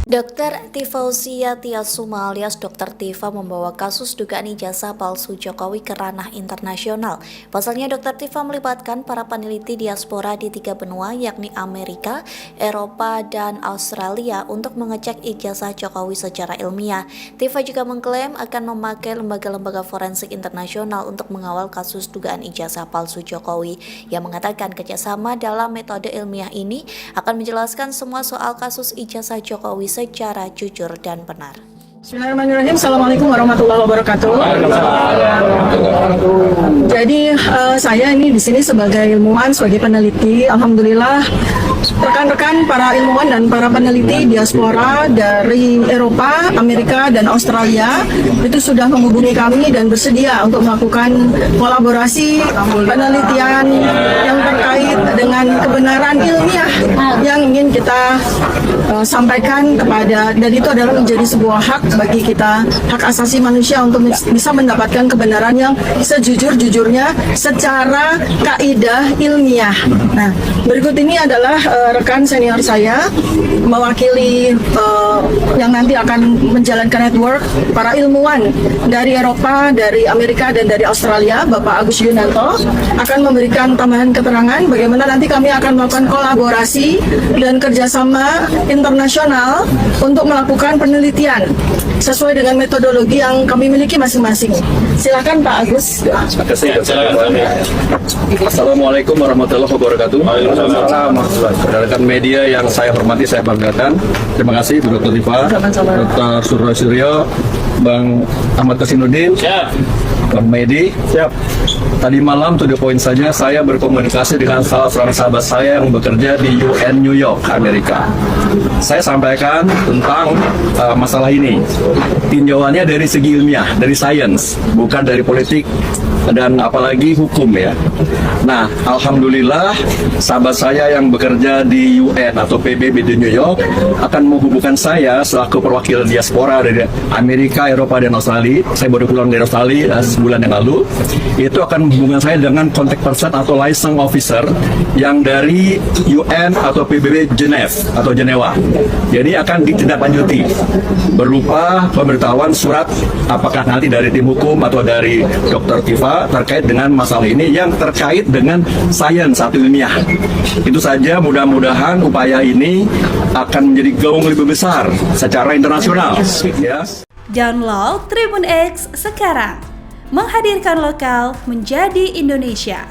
Dr. Tifausia Tiasuma alias Dr. Tifa membawa kasus dugaan ijazah palsu Jokowi ke ranah internasional. Pasalnya Dr. Tifa melibatkan para peneliti diaspora di 3 benua yakni Amerika, Eropa, dan Australia untuk mengecek ijazah Jokowi secara ilmiah. Tifa juga mengklaim akan memakai lembaga-lembaga forensik internasional untuk mengawal kasus dugaan ijazah palsu Jokowi. Yang mengatakan kerjasama dalam metode ilmiah ini akan menjelaskan semua soal kasus ijazah Jokowi secara jujur dan benar. Bismillahirrahmanirrahim. Assalamualaikum warahmatullahi wabarakatuh. Jadi saya ini di sini sebagai ilmuwan, sebagai peneliti. Alhamdulillah rekan-rekan para ilmuwan dan para peneliti diaspora dari Eropa, Amerika, dan Australia itu sudah menghubungi kami dan bersedia untuk melakukan kolaborasi penelitian yang terkait dengan kebenaran ilmiah yang ingin kita sampaikan kepada, dan itu adalah menjadi sebuah hak bagi kita, hak asasi manusia untuk bisa mendapatkan kebenaran yang sejujur-jujurnya secara kaidah ilmiah. Nah, berikut ini adalah rekan senior saya mewakili yang nanti akan menjalankan network para ilmuwan dari Eropa, dari Amerika, dan dari Australia. Bapak Agus Yunanto akan memberikan tambahan keterangan bagaimana nanti kami akan melakukan kolaborasi dan kerjasama internasional untuk melakukan penelitian sesuai dengan metodologi yang kami miliki masing-masing. Silakan Pak Agus. Assalamualaikum warahmatullahi wabarakatuh. Rekan media yang saya hormati, saya banggakan. Terima kasih Bu Dr. Tifa, Dr. Suryo, Bang Ahmad Kasinudin, Bang Medi. Tadi malam to the point saja, saya berkomunikasi dengan salah seorang sahabat saya yang bekerja di UN New York, Amerika. Saya sampaikan tentang masalah ini. Tinjauannya dari segi ilmiah, dari sains, bukan dari politik dan apalagi hukum ya. Nah, alhamdulillah sahabat saya yang bekerja di UN atau PBB di New York akan menghubungkan saya selaku perwakilan diaspora dari Amerika, Eropa, dan Australia. Saya baru pulang dari Australia sebulan yang lalu. Itu akan menghubungkan saya dengan contact person atau liaison officer yang dari UN atau PBB Jenewa. Jadi akan ditindaklanjuti berupa pemberitahuan surat apakah nanti dari tim hukum atau dari Dr. Tifa terkait dengan masalah ini yang terkait dengan sains atau ilmiah. Itu saja, mudah-mudahan upaya ini akan menjadi gaung lebih besar secara internasional. Ya. Download Tribun X sekarang, menghadirkan lokal menjadi Indonesia.